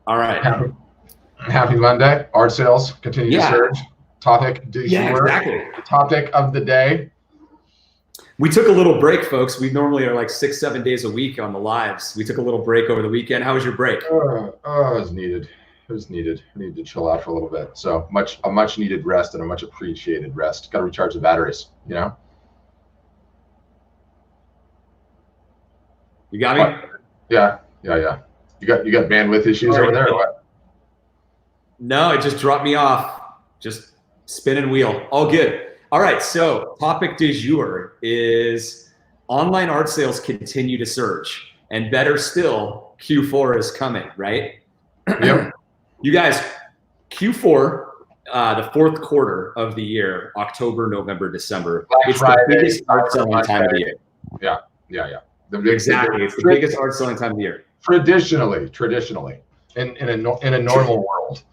All right. Happy Monday. Art sales continue to surge. Topic du jour. Exactly. Topic of the day. We took a little break, folks. We normally are like 6-7 days a week on the lives. We took a little break over the weekend. How was your break? It was needed. It was needed. I needed to chill out for a little bit. So a much needed rest and a much appreciated rest. Got to recharge the batteries, you know? You got me? Yeah. You got bandwidth issues over there or what? No, it just dropped me off. Just spinning wheel. All good. All right, so topic du jour is online art sales continue to surge. And better still, Q4 is coming, right? Yep. You guys, Q4, the fourth quarter of the year, October, November, December, Black Friday, the biggest art selling time of the year. Yeah. Exactly. It's the biggest art selling time of the year. Traditionally, in a normal world.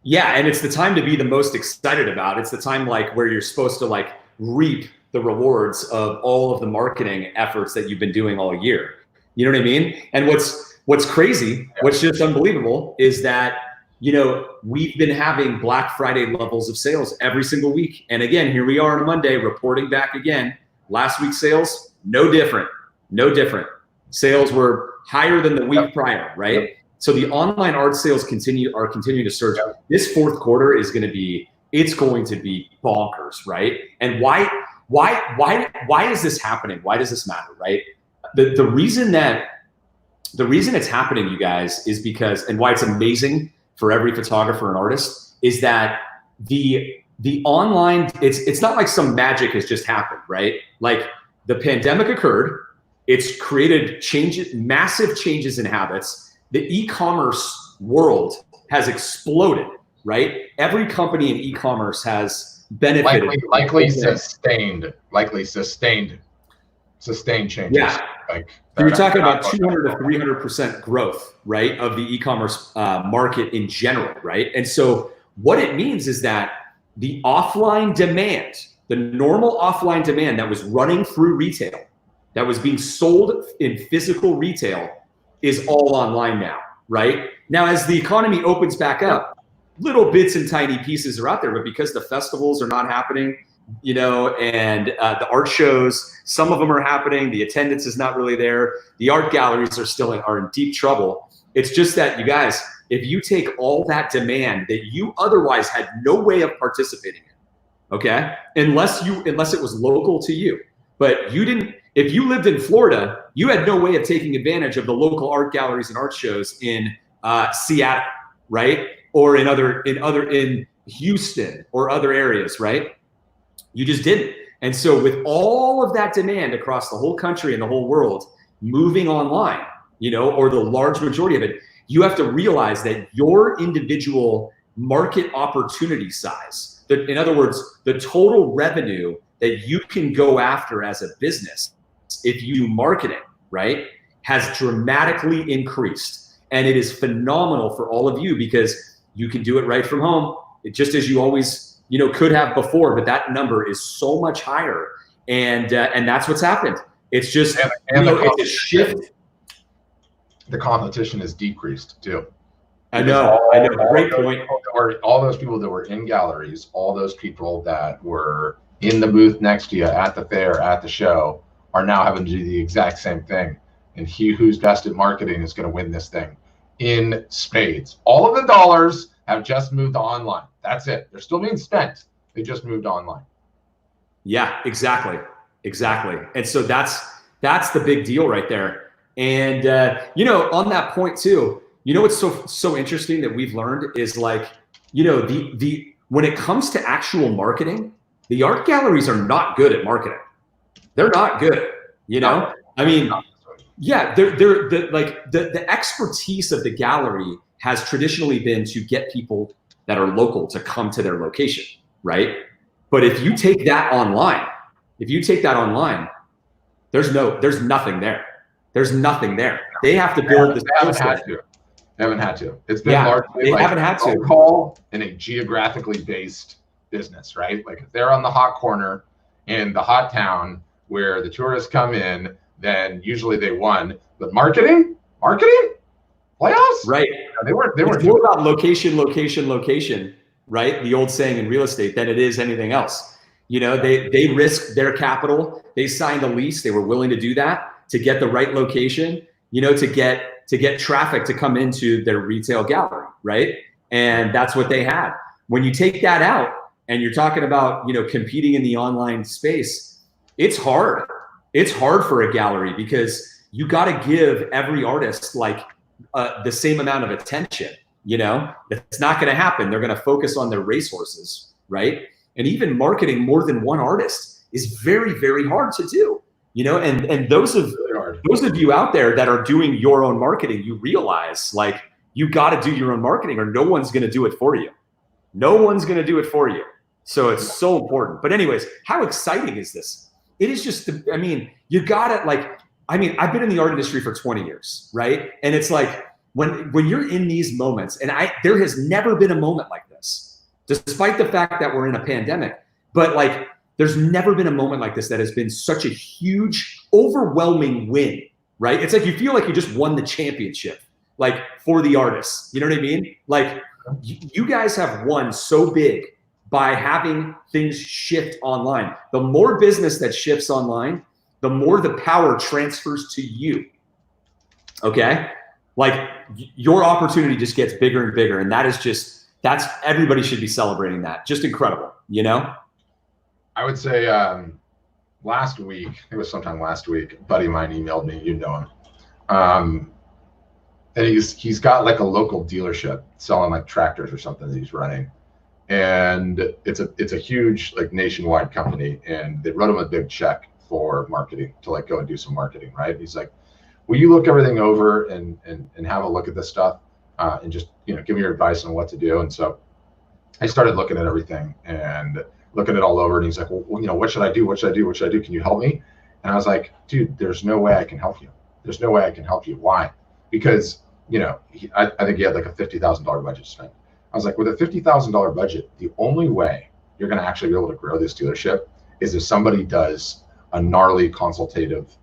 Yeah, and it's the time to be the most excited about. It's the time like where you're supposed to like reap the rewards of all of the marketing efforts that you've been doing all year. You know what I mean? And what's crazy, what's just unbelievable is that, you know, we've been having Black Friday levels of sales every single week. And again, here we are on a Monday reporting back again. Last week's sales, no different. Sales were higher than the week prior, right? Yep. So the online art sales are continuing to surge. This fourth quarter is going to be bonkers, right? And why is this happening? Why does this matter, right? The reason it's happening, you guys, is because, and why it's amazing for every photographer and artist, is that the online, it's not like some magic has just happened, right? Like the pandemic occurred, it's created massive changes in habits. The e-commerce world has exploded, right? Every company in e-commerce has benefited. Likely sustained changes. Yeah. You're talking about 200 to 300% growth, right, of the e-commerce market in general, right? And so what it means is that the offline demand, the normal offline demand that was running through retail, that was being sold in physical retail, is all online now, right? Now, as the economy opens back up, little bits and tiny pieces are out there, but because the festivals are not happening, you know, and the art shows, some of them are happening, the attendance is not really there, the art galleries are in deep trouble. It's just that, you guys, if you take all that demand that you otherwise had no way of participating in, okay, unless it was local to you, but you didn't. If you lived in Florida, you had no way of taking advantage of the local art galleries and art shows in Seattle, right? Or in Houston or other areas, right? You just didn't. And so with all of that demand across the whole country and the whole world moving online, you know, or the large majority of it, you have to realize that your individual market opportunity size, in other words, the total revenue that you can go after as a business, if you do marketing, right, has dramatically increased. And it is phenomenal for all of you because you can do it right from home, just as you always, you know, could have before, but that number is so much higher. And that's what's happened. It's just, it's a shift. The competition has decreased too. I know, great point. All those people that were in galleries, all those people that were in the booth next to you at the fair, at the show, are now having to do the exact same thing. And he who's best at marketing is going to win this thing in spades. All of the dollars have just moved online. That's it. They're still being spent. They just moved online. Yeah, exactly. And so that's the big deal right there. And you know, on that point too, you know what's so interesting that we've learned is, like, you know, the when it comes to actual marketing, the art galleries are not good at marketing. They're not good, you know? I mean, yeah, they're the expertise of the gallery has traditionally been to get people that are local to come to their location, right? But if you take that online, there's nothing there. There's nothing there. They have to build this. They haven't had to. It's been largely local in a geographically based business, right? Like if they're on the hot corner in the hot town where the tourists come in, then usually they won. But marketing? What? Playoffs? Right. They weren't. They It's weren't more about location, right? The old saying in real estate than it is anything else. They risked their capital. They signed a lease. They were willing to do that to get the right location, to get traffic to come into their retail gallery, right? And that's what they had. When you take that out and you're talking about, competing in the online space, it's hard. It's hard for a gallery because you got to give every artist like the same amount of attention. It's not going to happen. They're going to focus on their racehorses, right? And even marketing more than one artist is very, very hard to do. And those of you out there that are doing your own marketing, you realize like you got to do your own marketing or no one's going to do it for you. No one's going to do it for you. So it's so important. But anyways, how exciting is this? It is just, you got to I've been in the art industry for 20 years, right? And it's like when you're in these moments, and there has never been a moment like this, despite the fact that we're in a pandemic, but like there's never been a moment like this that has been such a huge, overwhelming win, right? It's like you feel like you just won the championship, like for the artists. You know what I mean? Like you guys have won so big by having things shift online. The more business that shifts online, the more the power transfers to you, okay? Like your opportunity just gets bigger and bigger. And that's everybody should be celebrating that. Just incredible, I would say last week, it was sometime last week, a buddy of mine emailed me, him. And he's got like a local dealership selling like tractors or something that he's running. And it's a huge like nationwide company, and they wrote him a big check for marketing to like go and do some marketing, right? And he's like, will you look everything over and have a look at this stuff and just, give me your advice on what to do? And so I started looking at everything and looking it all over. And he's like, well, what should I do? What should I do? What should I do? Can you help me? And I was like, dude, there's no way I can help you. There's no way I can help you. Why? Because, I think he had like a $50,000 budget to spend. I was like, with a $50,000 budget, the only way you're going to actually be able to grow this dealership is if somebody does a gnarly consultative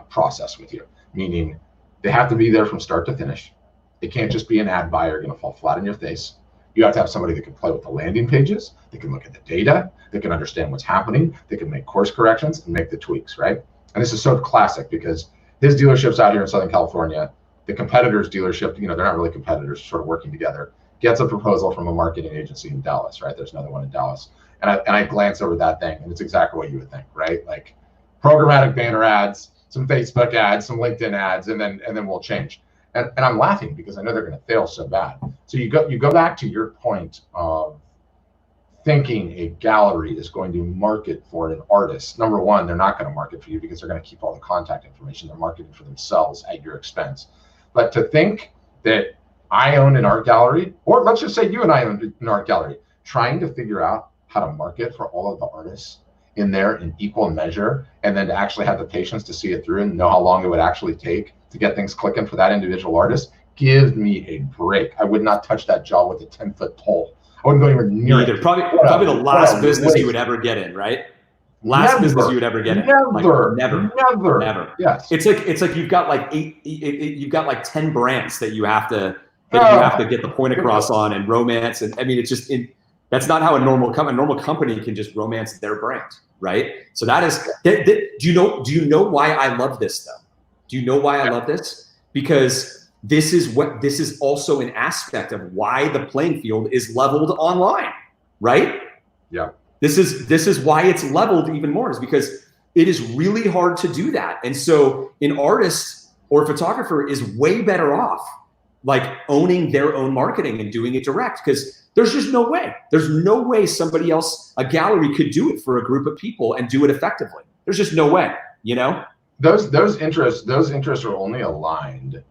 process with you, meaning they have to be there from start to finish. It can't just be an ad buyer going to fall flat in your face. You have to have somebody that can play with the landing pages, they can look at the data, they can understand what's happening, they can make course corrections and make the tweaks, right? And this is so classic because his dealership's out here in Southern California. The competitor's dealership, they're not really competitors, sort of working together, gets a proposal from a marketing agency in Dallas, right? There's another one in Dallas. And I glance over that thing, and it's exactly what you would think, right? Like programmatic banner ads, some Facebook ads, some LinkedIn ads, and then we'll change. And I'm laughing because I know they're going to fail so bad. So you go back to your point of thinking a gallery is going to market for an artist. Number one, they're not going to market for you because they're going to keep all the contact information. They're marketing for themselves at your expense. But to think that I own an art gallery, or let's just say you and I own an art gallery, trying to figure out how to market for all of the artists in there in equal measure, and then to actually have the patience to see it through and know how long it would actually take to get things clicking for that individual artist, give me a break. I would not touch that job with a 10-foot pole. I wouldn't go anywhere near it. Probably the last business you would ever get in, right? Last business you would ever get in. Never. Yes. It's like you've got like you've got like 10 brands that you have to get the point across on and romance. And it's just that's not how a normal company can just romance their brand, right? So that is. Do you know why I love this though? Do you know why I love this? Because this is also an aspect of why the playing field is leveled online, right? Yeah. This is why it's leveled even more, is because it is really hard to do that. And so an artist or a photographer is way better off like owning their own marketing and doing it direct, because there's just no way. There's no way somebody else, a gallery, could do it for a group of people and do it effectively. There's just no way, Those interests are only aligned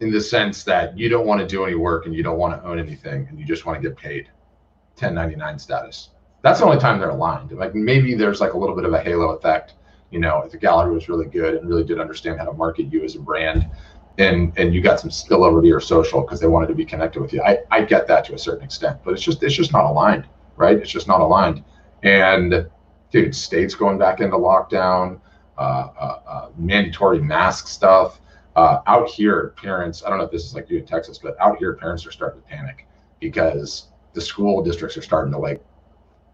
in the sense that you don't want to do any work and you don't want to own anything and you just want to get paid 1099 status. That's the only time they're aligned. Like maybe there's like a little bit of a halo effect, if the gallery was really good and really did understand how to market you as a brand, and you got some spillover to your social because they wanted to be connected with you. I get that to a certain extent, but it's just not aligned, right? It's just not aligned. And dude, states going back into lockdown, mandatory mask stuff, Out here, parents, I don't know if this is like you in Texas, but out here, parents are starting to panic because the school districts are starting to like,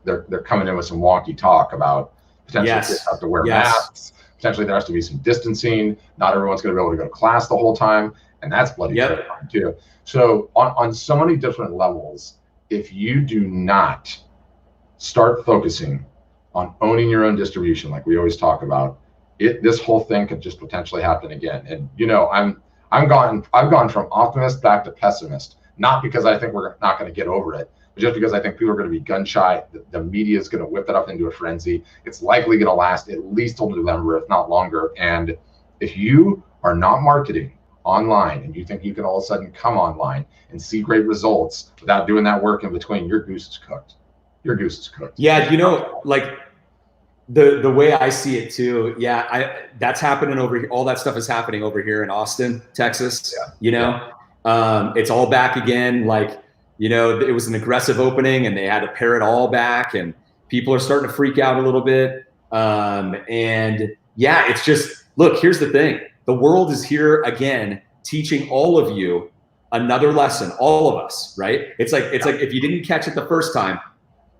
they're coming in with some wonky talk about potentially kids have to wear masks, potentially there has to be some distancing. Not everyone's going to be able to go to class the whole time, and that's bloody terrifying too. So on so many different levels, if you do not start focusing on owning your own distribution, like we always talk about, this whole thing could just potentially happen again. And I've gone from optimist back to pessimist, not because I think we're not going to get over it, but just because I think people are going to be gun shy. The media is going to whip it up into a frenzy. It's likely going to last at least till November, if not longer. And if you are not marketing online and you think you can all of a sudden come online and see great results without doing that work in between, your goose is cooked. Your goose is cooked. Yeah, like the way I see it too. Yeah, that's happening over here. All that stuff is happening over here in Austin, Texas. It's all back again. Like, it was an aggressive opening and they had to pare it all back, and people are starting to freak out a little bit. And yeah, it's just, look, here's the thing. The world is here again, teaching all of you another lesson, all of us, right? It's like if you didn't catch it the first time,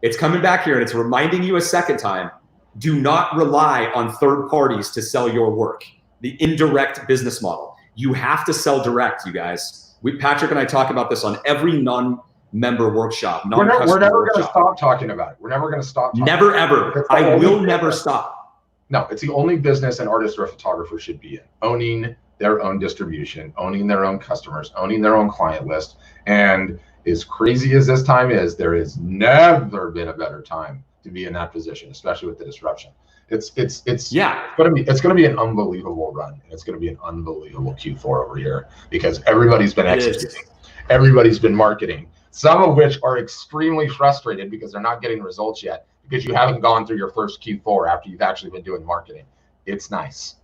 it's coming back here and it's reminding you a second time. Do not rely on third parties to sell your work. The indirect business model. You have to sell direct, you guys. Patrick and I talk about this on every non-member workshop. We're never going to stop talking about it. We're never going to stop. Never, ever. I will never stop. No, it's the only business an artist or a photographer should be in. Owning their own distribution, owning their own customers, owning their own client list. And as crazy as this time is, there has never been a better time to be in that position, especially with the disruption. It's going to be an unbelievable run, and it's going to be an unbelievable Q4 over here because everybody's been executing, everybody's been marketing, some of which are extremely frustrated because they're not getting results yet because you haven't gone through your first Q4 after you've actually been doing marketing. It's nice,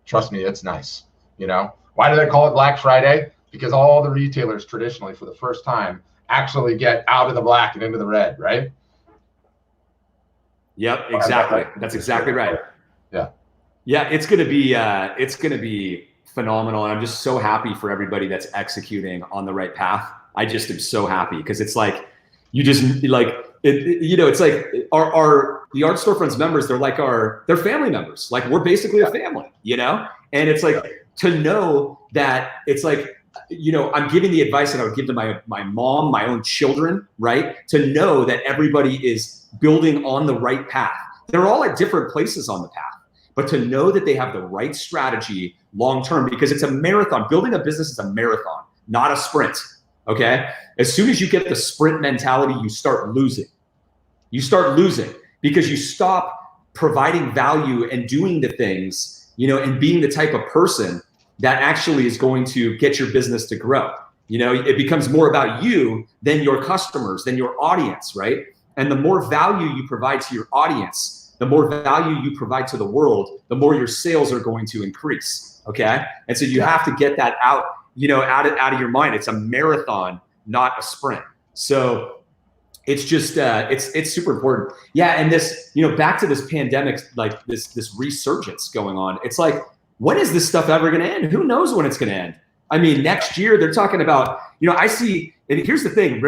trust me, it's nice. Why do they call it Black Friday? Because all the retailers traditionally, for the first time, actually get out of the black and into the red, right? Yep, exactly. That's exactly right. Yeah, it's gonna be phenomenal, and I'm just so happy for everybody that's executing on the right path. I just am so happy because it's like it's like the Art Storefronts members. They're family members. Like, we're basically a family, And it's like to know that it's like, I'm giving the advice that I would give to my mom, my own children, right? To know that everybody is building on the right path. They're all at different places on the path, but to know that they have the right strategy long-term, because it's a marathon. Building a business is a marathon, not a sprint, okay? As soon as you get the sprint mentality, you start losing. You start losing because you stop providing value and doing the things, and being the type of person that actually is going to get your business to grow. It becomes more about you than your customers, than your audience, right? And the more value you provide to your audience, the more value you provide to the world, the more your sales are going to increase, okay? And so you have to get that out, out of your mind. It's a marathon, not a sprint. So it's just, it's super important. Yeah, and this, back to this pandemic, like this resurgence going on, it's like, when is this stuff ever going to end? Who knows when it's going to end? I mean, next year they're talking about, I see, and here's the thing,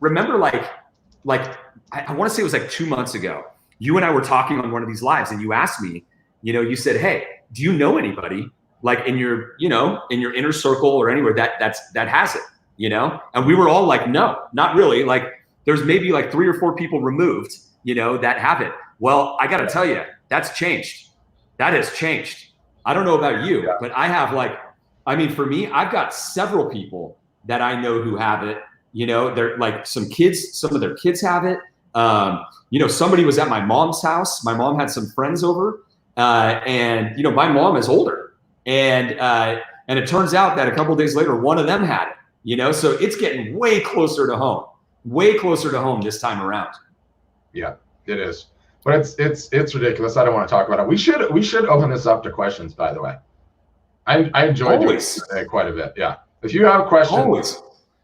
remember I want to say it was like 2 months ago, you and I were talking on one of these lives and you asked me, you said, hey, do you know anybody like in your inner circle or anywhere that has it, And we were all like, no, not really. Like, there's maybe like 3 or 4 people removed, that have it. Well, I got to tell you, that's changed. That has changed. I don't know about you, but I have for me, I've got several people that I know who have it. They're like some of their kids have it. Somebody was at my mom's house. My mom had some friends over, and my mom is older, and it turns out that a couple of days later, one of them had it. So it's getting way closer to home this time around. Yeah, it is. But it's ridiculous. I don't want to talk about it. We should open this up to questions, by the way. I enjoyed doing this today quite a bit. Yeah. If you have questions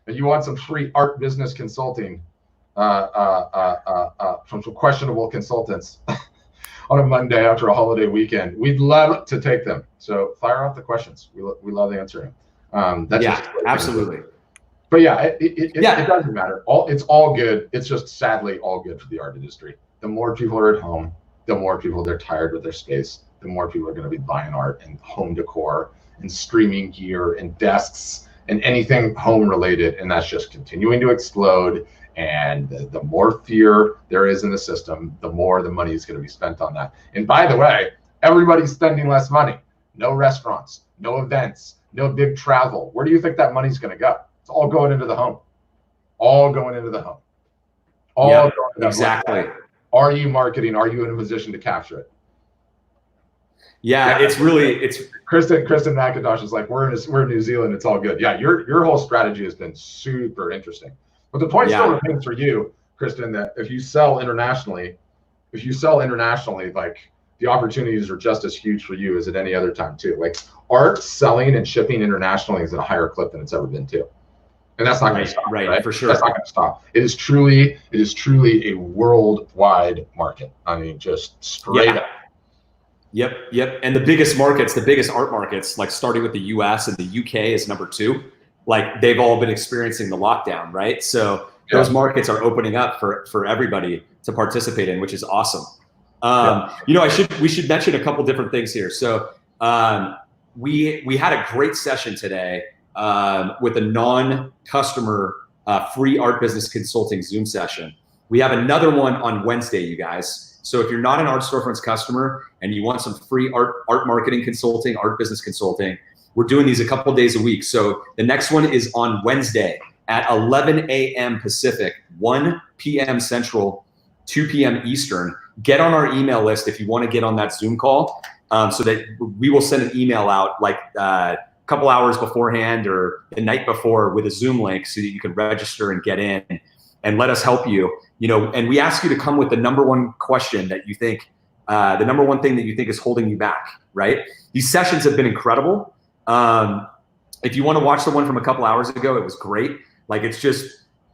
and you want some free art business consulting from some questionable consultants, on a Monday after a holiday weekend. We'd love to take them. So fire off the questions. We love answering them. That's yeah, just absolutely. But yeah, it doesn't matter. It's all good. It's just sadly all good for the art industry. The more people are at home, the more people they're tired with their space, the more people are going to be buying art and home decor and streaming gear and desks and anything home related. And that's just continuing to explode. And the more fear there is in the system, the more the money is going to be spent on that. And by the way, everybody's spending less money. No restaurants, no events, no big travel. Where do you think that money's going to go? It's all going into the home. All going into the home. All yep, going into exactly. home. Are you marketing? Are you in a position to capture it? Yeah, it's Kristen McIntosh is like, we're in New Zealand, it's all good. Yeah, your whole strategy has been super interesting. But the point still remains for you, Kristen, that if you sell internationally, like the opportunities are just as huge for you as at any other time too. Like art selling and shipping internationally is at a higher clip than it's ever been too. And that's not going to stop, right? For sure. That's not going to stop. It is truly a worldwide market. I mean, just straight up. Yep. And the biggest art markets, like starting with the US and the UK is number 2. Like they've all been experiencing the lockdown, right? So those markets are opening up for everybody to participate in, which is awesome. You know, we should mention a couple different things here. So we had a great session today with a non-customer free art business consulting Zoom session. We have another one on Wednesday, you guys. So if you're not an Art Storefronts customer and you want some free art marketing consulting, art business consulting, we're doing these a couple days a week. So the next one is on Wednesday at 11 a.m. Pacific, 1 p.m. Central, 2 p.m. Eastern. Get on our email list if you want to get on that Zoom call, so that we will send an email out like a couple hours beforehand or the night before with a Zoom link so that you can register and get in and let us help you. You know, and we ask you to come with the number one question that you think, the number one thing that you think is holding you back, right? These sessions have been incredible. If you want to watch the one from a couple hours ago, it was great. Like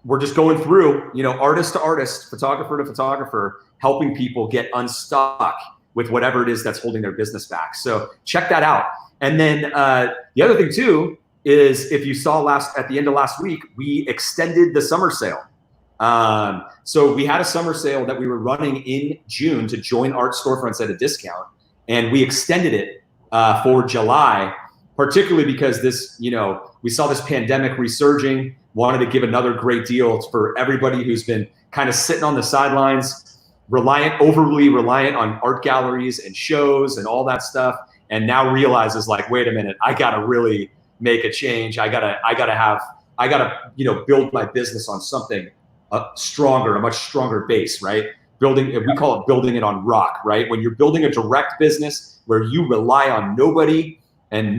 we're just going through, you know, artist to artist, photographer to photographer, helping people get unstuck with whatever it is that's holding their business back. So check that out. And then the other thing too is if you saw at the end of last week, we extended the summer sale. So we had a summer sale that we were running in June to join Art Storefronts at a discount, and we extended it for July, particularly because we saw this pandemic resurging, wanted to give another great deal for everybody who's been kind of sitting on the sidelines, overly reliant on art galleries and shows and all that stuff, and now realizes like, wait a minute, I gotta really make a change. I gotta build my business on something a much stronger base, right? We call it building it on rock, right? When you're building a direct business where you rely on nobody and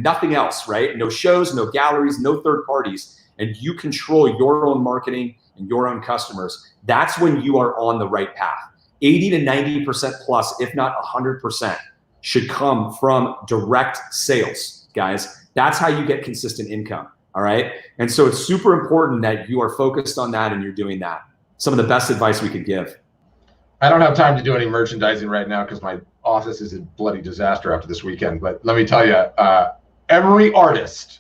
nothing else, right? No shows, no galleries, no third parties, and you control your own marketing and your own customers, that's when you are on the right path. 80 to 90% plus, if not 100%, should come from direct sales, guys. That's how you get consistent income. All right. And so it's super important that you are focused on that and you're doing that. Some of the best advice we could give. I don't have time to do any merchandising right now because my office is a bloody disaster after this weekend. But let me tell you, every artist,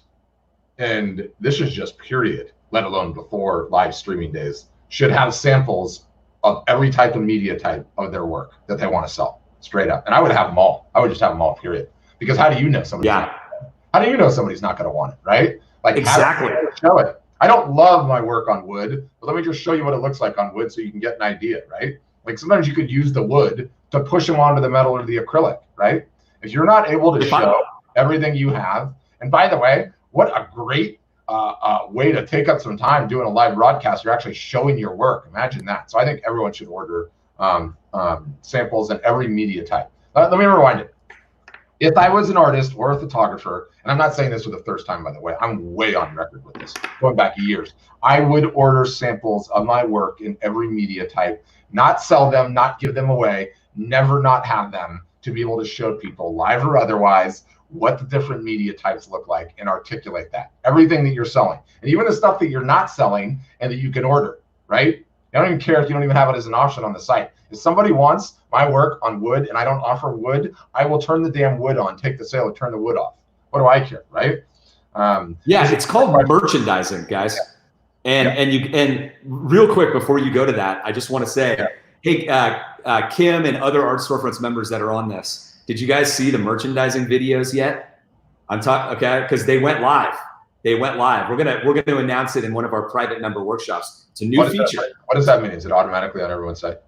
and this is just period, let alone before live streaming days, should have samples of every type of media type of their work that they want to sell straight up. And I would have them all. I would just have them all, period. Because how do you know somebody's not going to want it, right? Like exactly. Show it. I don't love my work on wood, but let me just show you what it looks like on wood so you can get an idea, right? Like sometimes you could use the wood to push them onto the metal or the acrylic, right? If you're not able to show everything you have, and by the way, what a great way to take up some time doing a live broadcast. You're actually showing your work. Imagine that. So I think everyone should order samples in every media type. Let me rewind it. If I was an artist or a photographer, and I'm not saying this for the first time, by the way, I'm way on record with this, going back years, I would order samples of my work in every media type, not sell them, not give them away, never not have them, to be able to show people, live or otherwise, what the different media types look like and articulate that. Everything that you're selling, and even the stuff that you're not selling and that you can order, right? I don't even care if you don't even have it as an option on the site. If somebody wants my work on wood and I don't offer wood, I will turn the damn wood on, take the sale, and turn the wood off. What do I care, right? Yeah, it's called merchandising, guys. And real quick before you go to that, I just want to say, hey, Kim and other Art Storefronts members that are on this, did you guys see the merchandising videos yet? I'm talking, okay, because they went live. They went live. We're gonna announce it in one of our private member workshops. It's a new feature. What does that mean? Is it automatically on everyone's site?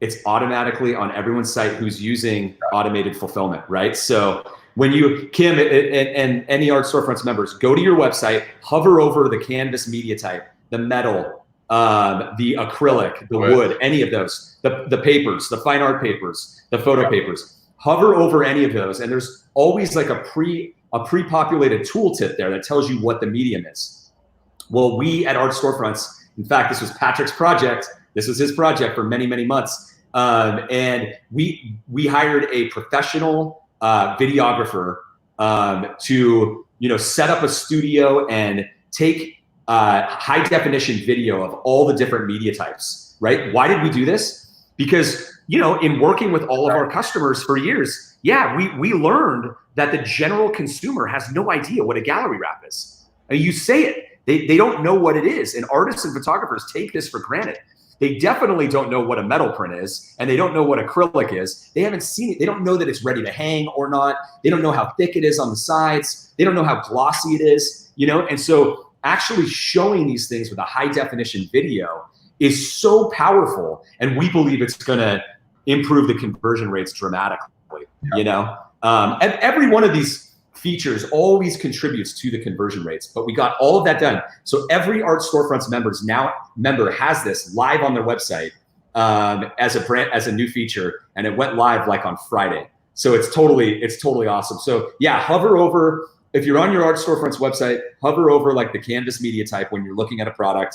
It's automatically on everyone's site who's using automated fulfillment, right? So when you, Kim and any Art Storefronts members, go to your website, hover over the canvas media type, the metal, the acrylic, the wood, any of those, the papers, the fine art papers, the photo papers, hover over any of those. And there's always like a pre-populated tooltip there that tells you what the medium is. Well, we at Art Storefronts, in fact, this was Patrick's project. This was his project for many, many months. And we hired a professional videographer to, set up a studio and take high definition video of all the different media types, right? Why did we do this? Because, in working with all of our customers for years, we learned that the general consumer has no idea what a gallery wrap is. I mean, you say it, they don't know what it is. And artists and photographers take this for granted. They definitely don't know what a metal print is, and they don't know what acrylic is. They haven't seen it. They don't know that it's ready to hang or not. They don't know how thick it is on the sides. They don't know how glossy it is, And so actually showing these things with a high definition video is so powerful. And we believe it's going to improve the conversion rates dramatically, And every one of these features always contributes to the conversion rates, but we got all of that done. So every Art Storefronts member has this live on their website as a new feature, and it went live like on Friday. So it's totally awesome. So yeah, hover over, if you're on your Art Storefronts website, hover over like the canvas media type when you're looking at a product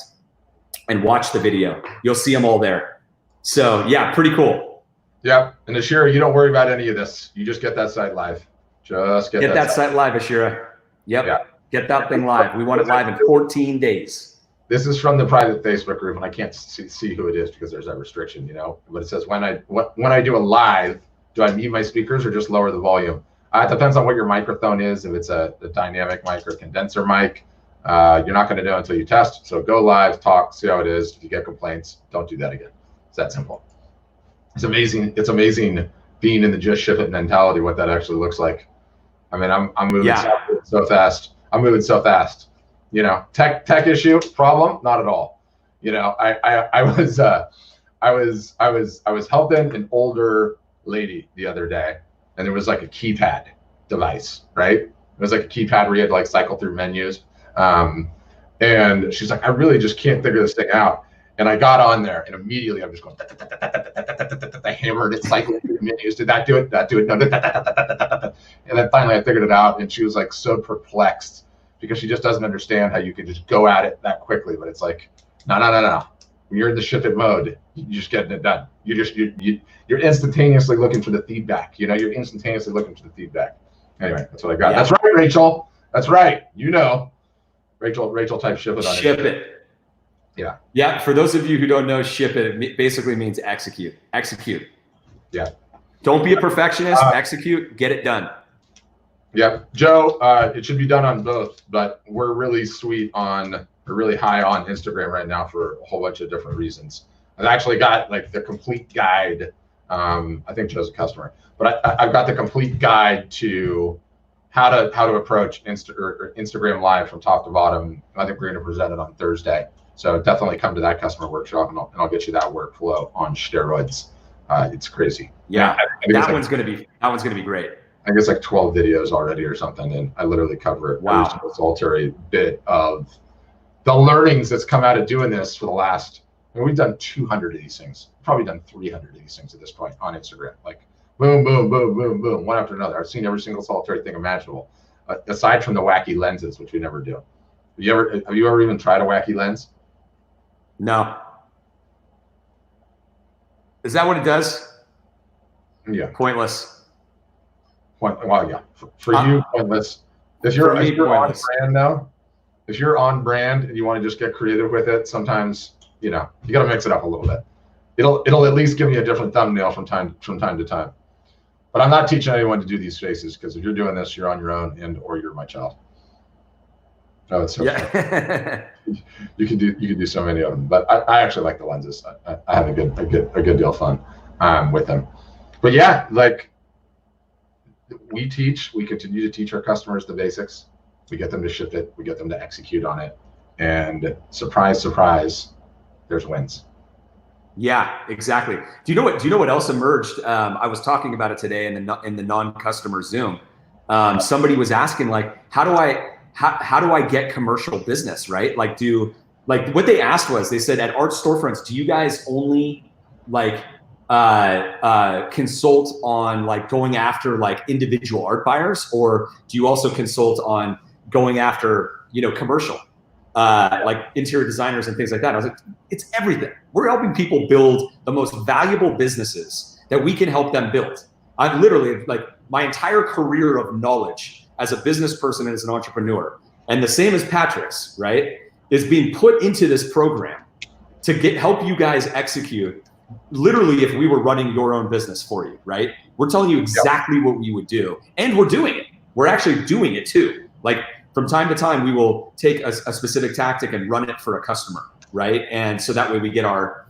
and watch the video. You'll see them all there. So yeah, pretty cool. Yeah, and Ashira, you don't worry about any of this. You just get that site live. Just get that site live, Ashira. Yep. Yeah. Get that thing live. We want it live in 14 days. This is from the private Facebook group, and I can't see who it is because there's that restriction, But it says when I do a live, do I mute my speakers or just lower the volume? It depends on what your microphone is. If it's a dynamic mic or condenser mic, you're not going to know until you test. So go live, talk, see how it is. If you get complaints, don't do that again. It's that simple. It's amazing. It's amazing being in the just ship it mentality, what that actually looks like. I mean, I'm moving so fast. I'm moving so fast. Tech issue, problem, not at all. I was helping an older lady the other day, and there was like a keypad device, right? It was like a keypad where you had to like cycle through menus. And she's like, I really just can't figure this thing out. And I got on there, and immediately I'm just going, I hammered it, cycling through the menus. Did that do it? That do it? No. And then finally I figured it out, and she was like so perplexed because she just doesn't understand how you can just go at it that quickly. But it's like, no. When you're in the ship it mode, you're just getting it done. You're instantaneously looking for the feedback. You're instantaneously looking for the feedback. Anyway, that's what I got. Yeah. That's right, Rachel. That's right. Rachel type ship it on ship it. Yeah. Yeah. For those of you who don't know, ship it basically means execute. Execute. Yeah. Don't be a perfectionist. Execute. Get it done. Yeah. Joe, it should be done on both, but we're really really high on Instagram right now for a whole bunch of different reasons. I've actually got like the complete guide. I think Joe's a customer, but I've got the complete guide to how to approach Instagram Live from top to bottom. I think we're going to present it on Thursday. So definitely come to that customer workshop, and I'll get you that workflow on steroids. It's crazy. Yeah, that one's gonna be great. I think it's like 12 videos already or something, and I literally cover every single solitary bit of the learnings that's come out of doing this for the last. We've done 200 of these things. Probably done 300 of these things at this point on Instagram. Like boom, boom, boom, boom, boom, one after another. I've seen every single solitary thing imaginable, aside from the wacky lenses, which we never do. Have you ever even tried a wacky lens? No. Is that what it does? Yeah. Pointless. Well, yeah. For you, pointless. If you're on brand, though, if you're on brand and you want to just get creative with it, sometimes you got to mix it up a little bit. It'll at least give me a different thumbnail from time to time. But I'm not teaching anyone to do these faces, because if you're doing this, you're on your own, or you're my child. Oh, it's so fun. You can do so many of them. But I actually like the lenses. I have a good deal of fun with them. But yeah, like we continue to teach our customers the basics. We get them to ship it. We get them to execute on it. And surprise, surprise, there's wins. Yeah, exactly. Do you know what else emerged? I was talking about it today in the non-customer Zoom. Somebody was asking, like, how do I get commercial business, right? Like what they asked was, they said, at art storefronts, do you guys only like consult on like going after like individual art buyers, or do you also consult on going after, commercial, like interior designers and things like that? I was like, it's everything. We're helping people build the most valuable businesses that we can help them build. I'm literally, like, my entire career of knowledge as a business person and as an entrepreneur, and the same as Patrick's, right, is being put into this program to help you guys execute. Literally, if we were running your own business for you, right? We're telling you exactly what we would do, and we're doing it. We're actually doing it too. Like, from time to time, we will take a specific tactic and run it for a customer, right? And so that way we get our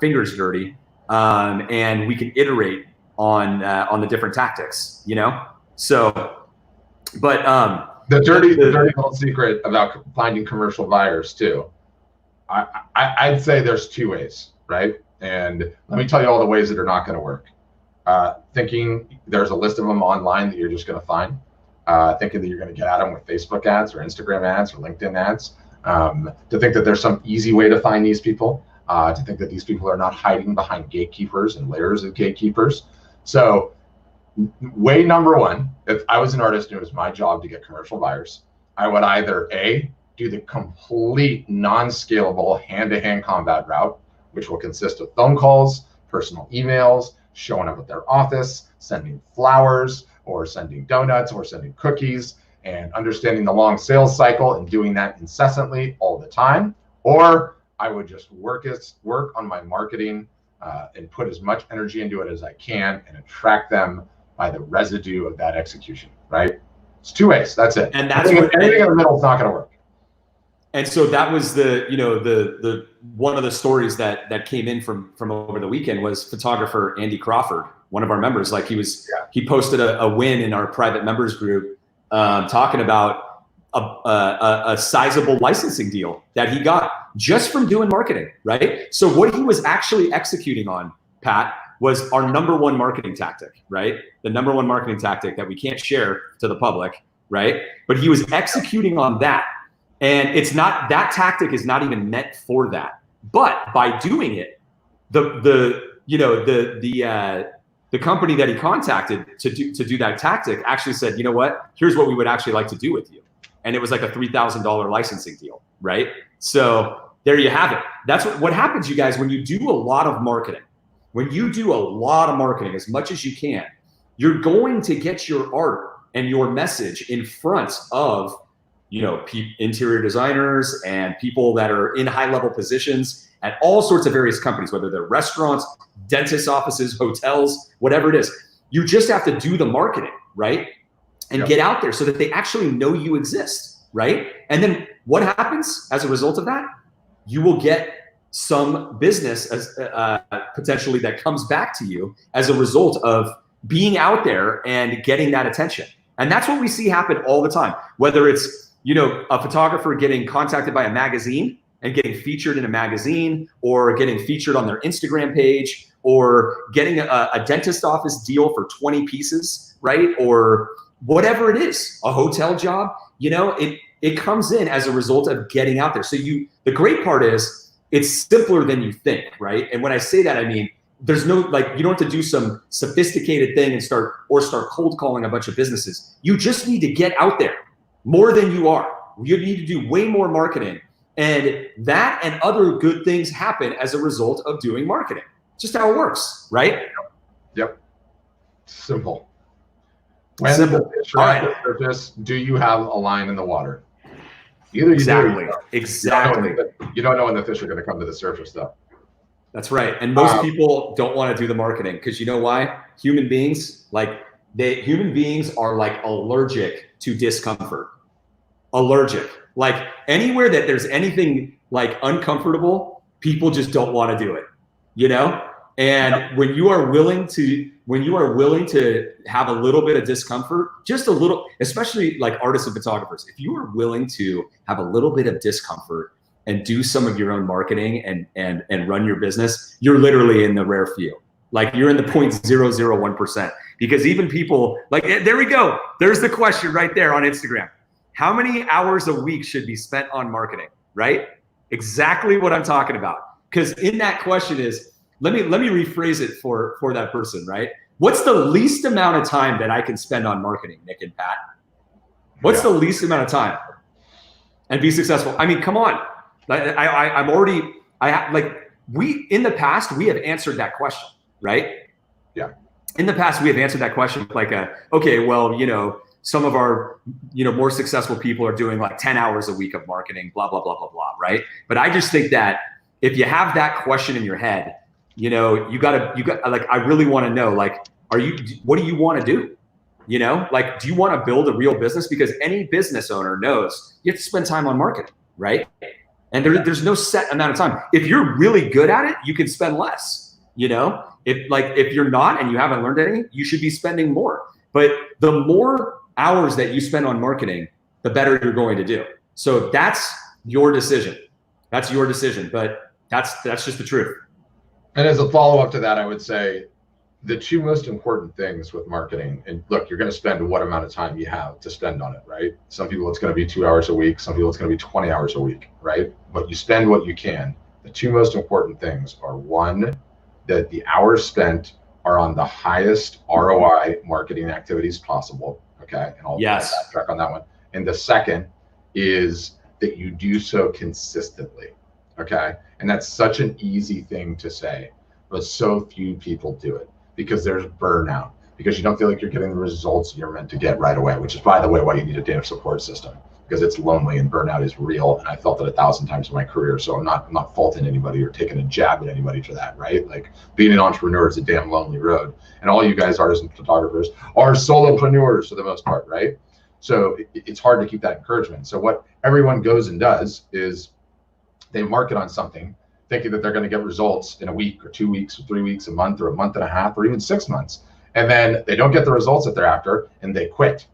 fingers dirty, and we can iterate on the different tactics, So, but the dirty little secret about finding commercial buyers too. I'd say there's two ways, right? And let me tell you all the ways that are not going to work. Thinking there's a list of them online that you're just going to find. Thinking that you're going to get at them with Facebook ads or Instagram ads or LinkedIn ads. To think that there's some easy way to find these people. To think that these people are not hiding behind gatekeepers and layers of gatekeepers. So way number one, if I was an artist and it was my job to get commercial buyers, I would either A, do the complete non-scalable hand-to-hand combat route, which will consist of phone calls, personal emails, showing up at their office, sending flowers, or sending donuts, or sending cookies, and understanding the long sales cycle and doing that incessantly all the time. Or I would just work on my marketing and put as much energy into it as I can and attract them by the residue of that execution, right? It's two ways, that's it. And that's anything in the middle is not gonna work. And so that was the one of the stories that came in from over the weekend was photographer Andy Crawford, one of our members. Like he posted a win in our private members group, talking about a sizable licensing deal that he got just from doing marketing, right? So what he was actually executing on, Pat, was our number one marketing tactic, right? The number one marketing tactic that we can't share to the public, right? But he was executing on that. And it's not, that tactic is not even meant for that. But by doing it, the company that he contacted to do that tactic actually said, you know what, here's what we would actually like to do with you. And it was like a $3,000 licensing deal, right? So there you have it. That's what happens, you guys, when you do a lot of marketing. When you do a lot of marketing, as much as you can, you're going to get your art and your message in front of interior designers and people that are in high-level positions at all sorts of various companies, whether they're restaurants, dentist offices, hotels, whatever it is. You just have to do the marketing, right? And get out there so that they actually know you exist, right? And then what happens as a result of that? You will get some business as potentially that comes back to you as a result of being out there and getting that attention. And that's what we see happen all the time, whether it's a photographer getting contacted by a magazine and getting featured in a magazine, or getting featured on their Instagram page, or getting a dentist office deal for 20 pieces, right? Or whatever it is, a hotel job, it comes in as a result of getting out there. So the great part is it's simpler than you think, right? And when I say that, I mean, there's no, you don't have to do some sophisticated thing and start cold calling a bunch of businesses. You just need to get out there more than you are. You need to do way more marketing. And that and other good things happen as a result of doing marketing. Just how it works, right? Yep. Simple. When Simple. the fish are at the surface, do you have a line in the water? Either you do or you don't. Exactly. You You don't know when the fish are going to come to the surface, though. That's right. And most people don't want to do the marketing because you know why? Human beings are like allergic to discomfort. Allergic. Like anywhere that there's anything like uncomfortable, people just don't want to do it. You know? And when you are willing to have a little bit of discomfort, just a little, especially like artists and photographers, if you are willing to have a little bit of discomfort and do some of your own marketing and run your business, you're literally in the rare few. Like you're in the 0.001%. Because even people like, there we go. There's the question right there on Instagram. How many hours a week should be spent on marketing, right? Exactly what I'm talking about. Because in that question is, let me rephrase it for that person, right? What's the least amount of time that I can spend on marketing, Nick and Pat? What's the least amount of time and be successful? I mean, come on. In the past, we have answered that question, right? Yeah. In the past, we have answered that question like, okay, well, some of our, more successful people are doing like 10 hours a week of marketing, blah, blah, blah, blah, blah, right? But I just think that if you have that question in your head, I really want to know, like, what do you want to do? Like, do you want to build a real business? Because any business owner knows you have to spend time on marketing, right? And there's no set amount of time. If you're really good at it, you can spend less, if you're not and you haven't learned anything, you should be spending more. But the more hours that you spend on marketing, the better you're going to do. So that's your decision. That's your decision, but that's just the truth. And as a follow-up to that, I would say the two most important things with marketing, and look, you're going to spend what amount of time you have to spend on it, right? Some people it's going to be 2 hours a week. Some people it's going to be 20 hours a week, right? But you spend what you can. The two most important things are, one, that the hours spent are on the highest ROI marketing activities possible, okay? And I'll backtrack on that one. And the second is that you do so consistently, okay? And that's such an easy thing to say, but so few people do it because there's burnout, because you don't feel like you're getting the results you're meant to get right away, which is, by the way, why you need a damn support system, because it's lonely and burnout is real. And I felt it 1,000 times in my career. So I'm not faulting anybody or taking a jab at anybody for that, right? Like being an entrepreneur is a damn lonely road. And all you guys, artists and photographers, are solopreneurs for the most part, right? So it's hard to keep that encouragement. So what everyone goes and does is they market on something thinking that they're going to get results in a week or 2 weeks or 3 weeks, a month or a month and a half or even 6 months. And then they don't get the results that they're after and they quit.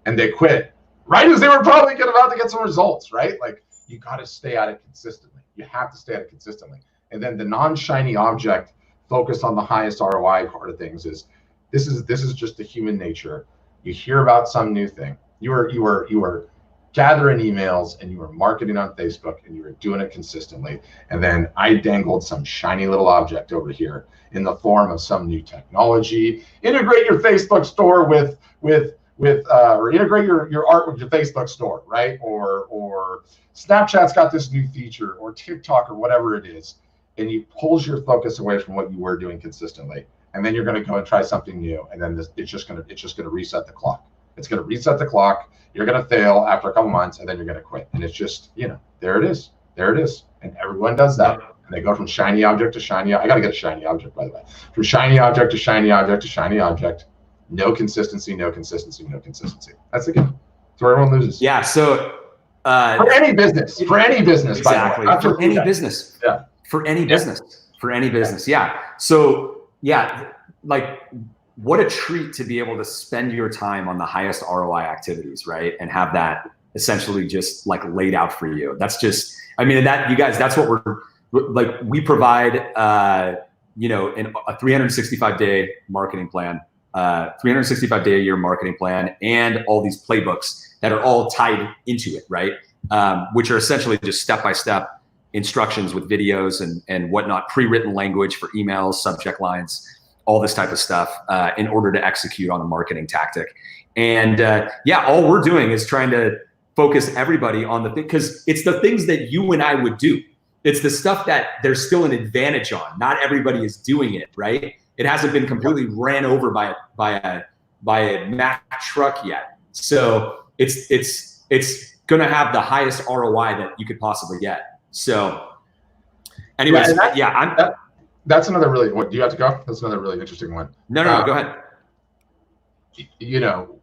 And they quit right as they were probably about to get some results, right? Like you got to stay at it consistently. You have to stay at it consistently. And then the non-shiny object focus on the highest ROI part of things is this is just the human nature. You hear about some new thing. You are gathering emails and you were marketing on Facebook and you were doing it consistently. And then I dangled some shiny little object over here in the form of some new technology. Integrate your Facebook store with or integrate your art with your Facebook store, right? Or Snapchat's got this new feature, or TikTok, or whatever it is. And you pulls your focus away from what you were doing consistently. And then you're going to go and try something new. And then it's just going to reset the clock. It's going to reset the clock. You're going to fail after a couple months, and then you're going to quit. And it's just, there it is. There it is. And everyone does that. And they go from shiny object to shiny. I got to get a shiny object, by the way. From shiny object to shiny object to shiny object. No consistency, no consistency, no consistency. That's the game. That's where everyone loses. Yeah. So for any business, exactly. By the way. For any business. Yeah. For any business. For any business. Yeah. So like, what a treat to be able to spend your time on the highest ROI activities, right? And have that essentially just like laid out for you. That's just, that you guys, that's what we're like. We provide, in a 365-day marketing plan, 365-day a year marketing plan, and all these playbooks that are all tied into it, right? Which are essentially just step-by-step instructions with videos and whatnot, pre-written language for emails, subject lines, all this type of stuff in order to execute on a marketing tactic. And all we're doing is trying to focus everybody on the thing, because it's the things that you and I would do. It's the stuff that there's still an advantage on. Not everybody is doing it, right? It hasn't been completely ran over by a Mack truck yet. So it's going to have the highest ROI that you could possibly get. So anyways, that's another really, what, do you have to go? That's another really interesting one. No, go ahead. You know,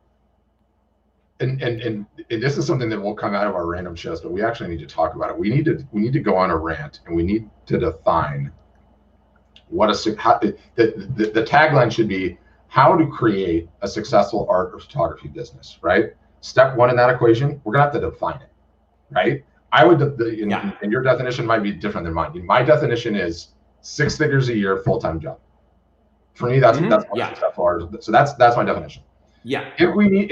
and this is something that will come out of our random shows, but we actually need to talk about it. We need to go on a rant, and we need to define what the tagline should be: how to create a successful art or photography business, right? Step one in that equation, we're gonna have to define it, right? I would, and your definition might be different than mine. My definition is 6 figures a year, full-time job. For me, that's successful art. So that's my definition. Yeah. If we need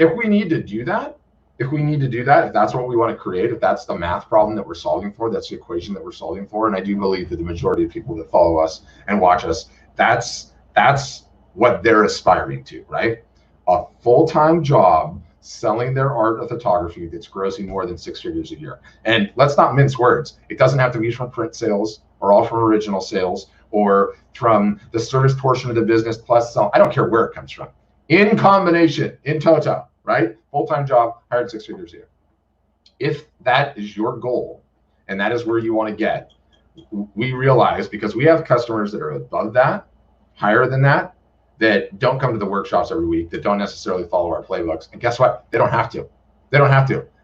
to do that, if that's what we want to create, if that's the math problem that we're solving for, that's the equation that we're solving for, and I do believe that the majority of people that follow us and watch us, that's what they're aspiring to, right? A full-time job selling their art of photography that's grossing more than 6 figures a year. And let's not mince words. It doesn't have to be from print sales or all from original sales or from the service portion of the business plus sell. I don't care where it comes from. In combination, in toto, right? Full-time job, hired 6 figures a year. If that is your goal and that is where you want to get, we realize, because we have customers that are above that, higher than that don't come to the workshops every week, that don't necessarily follow our playbooks. And guess what? They don't have to.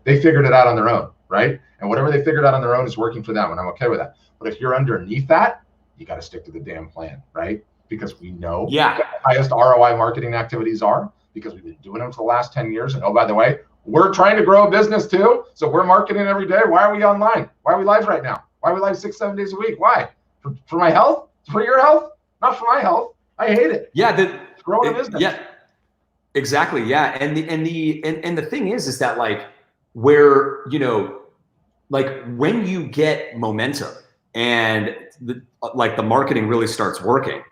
They figured it out on their own, right? And whatever they figured out on their own is working for them, and I'm okay with that. But if you're underneath that, you got to stick to the damn plan, right? Because we know what the highest ROI marketing activities are, because we've been doing them for the last 10 years. And oh, by the way, we're trying to grow a business too. So we're marketing every day. Why are we online? Why are we live right now? Why are we live 6-7 days a week? Why? For my health? For your health? Not for my health. I hate it. Yeah. It's growing a business. Yeah, exactly. Yeah. And the thing is that, like, where, you know, like when you get momentum and the marketing really starts working,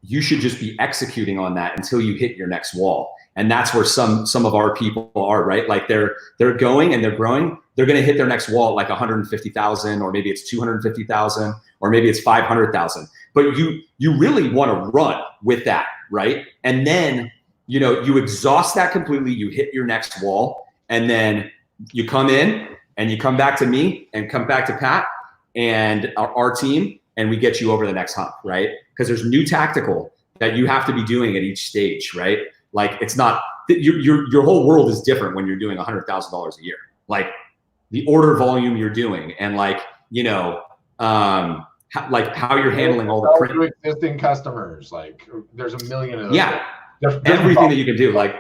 you should just be executing on that until you hit your next wall. And that's where some of our people are, right? Like they're going and they're growing. They're going to hit their next wall at like 150,000, or maybe it's 250,000, or maybe it's 500,000. But you really want to run with that, right? And then, you know, you exhaust that completely. You hit your next wall, and then you come in and you come back to me and come back to Pat and our team, and we get you over the next hump, right? Because there's new tactical that you have to be doing at each stage, right? Like it's not, your whole world is different when you're doing $100,000 a year. Like the order volume you're doing, and like, you know, like how you're handling all the print. Existing customers, like there's a million of those. Yeah, everything that you can do, like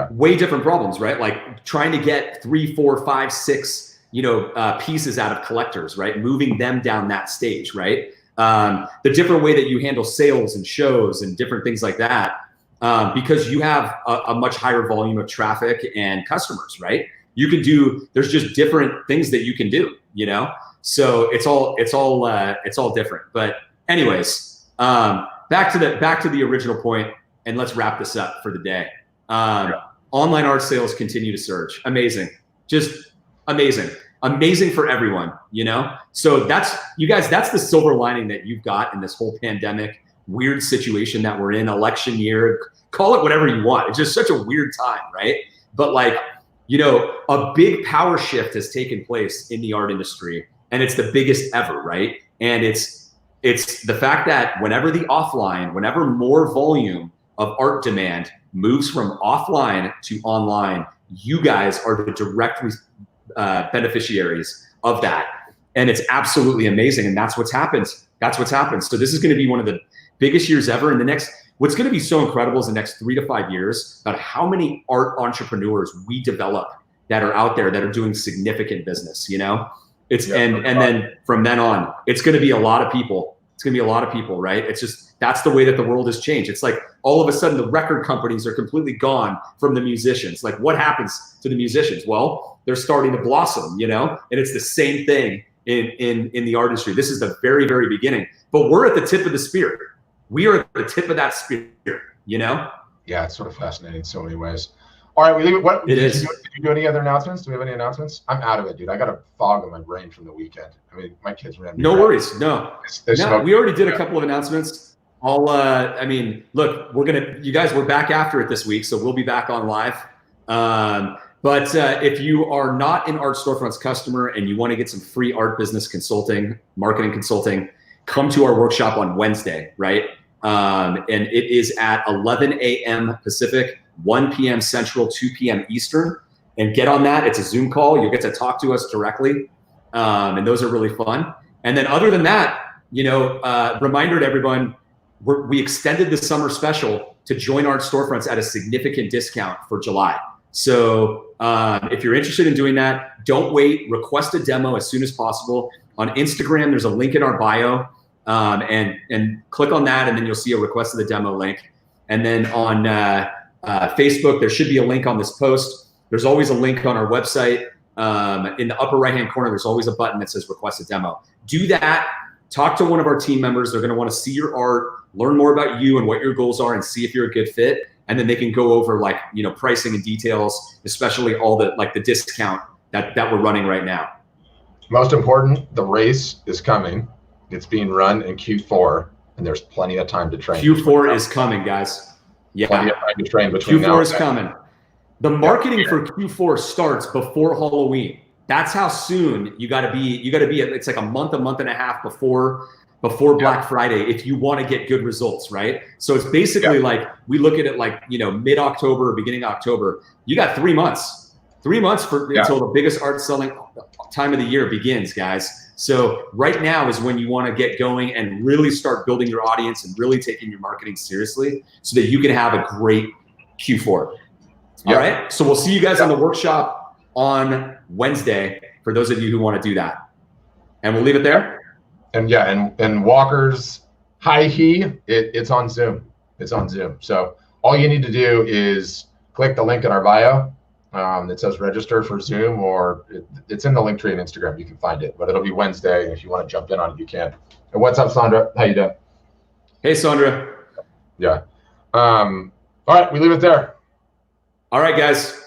way different problems, right? Like trying to get 3, 4, 5, 6, you know, pieces out of collectors, right? Moving them down that stage, right? The different way that you handle sales and shows and different things like that, because you have a much higher volume of traffic and customers, right? You can do, there's just different things that you can do, you know? So it's all different. But anyways, back to the original point, and let's wrap this up for the day. Online art sales continue to surge. Amazing. Just amazing. Amazing for everyone, you know? So that's, you guys, that's the silver lining that you've got in this whole pandemic, weird situation that we're in, election year, call it whatever you want. It's just such a weird time, right? But like, you know, a big power shift has taken place in the art industry, and it's the biggest ever, right? And it's the fact that whenever more volume of art demand moves from offline to online, you guys are the direct beneficiaries of that. And it's absolutely amazing. And that's what's happened. So this is going to be one of the biggest years ever. And what's going to be so incredible is the next 3 to 5 years about how many art entrepreneurs we develop that are out there that are doing significant business, you know? And then from then on, it's going to be a lot of people. It's going to be a lot of people, right? It's just, that's the way that the world has changed. It's like all of a sudden the record companies are completely gone from the musicians. Like what happens to the musicians? Well, they're starting to blossom, you know? And it's the same thing in the art industry. This is the very, very beginning, but we're at the tip of the spear. We are at the tip of that spear, you know? Yeah, it's sort of fascinating in so many ways. All right, we leave it. What it is. Did you do any other announcements? Do we have any announcements? I'm out of it, dude. I got a fog in my brain from the weekend. I mean, my kids ran. No worries. No, we already did a couple of announcements. I mean, look, you guys were back after it this week, so we'll be back on live. But if you are not an Art Storefronts customer and you want to get some free art business consulting, marketing consulting, come to our workshop on Wednesday, right? And it is at 11 a.m. Pacific, 1 p.m. Central, 2 p.m. Eastern. And get on that. It's a Zoom call. You'll get to talk to us directly. And those are really fun. And then other than that, reminder to everyone, we extended the summer special to join our storefronts at a significant discount for July. So if you're interested in doing that, don't wait. Request a demo as soon as possible. On Instagram, there's a link in our bio, and click on that, and then you'll see a request of the demo link. And then on Facebook, there should be a link on this post. There's always a link on our website. In the upper right-hand corner, there's always a button that says request a demo. Do that. Talk to one of our team members. They're going to want to see your art, learn more about you and what your goals are, and see if you're a good fit. And then they can go over pricing and details, especially all the discount that we're running right now. Most important, the race is coming. It's being run in Q4, and there's plenty of time to train. Q4 is coming, guys. Yeah, plenty of time to train between now Q4 and is then. coming. The marketing for Q4 starts before Halloween. That's how soon you got to be. It's like a month and a half before Black Friday if you want to get good results, right? So it's basically like we look at it like mid-October, beginning of October. You got 3 months. 3 months until the biggest art selling time of the year begins, guys. So right now is when you want to get going and really start building your audience and really taking your marketing seriously so that you can have a great Q4. All right. So we'll see you guys on the workshop on Wednesday for those of you who want to do that. And we'll leave it there. And and Walker's high he, it's on Zoom. It's on Zoom. So all you need to do is click the link in our bio. It says register for Zoom, or it's in the link tree on Instagram. You can find it, but it'll be Wednesday. And if you want to jump in on it, you can. And what's up, Sandra? How you doing? Hey, Sandra. Yeah. All right. We leave it there. All right, guys.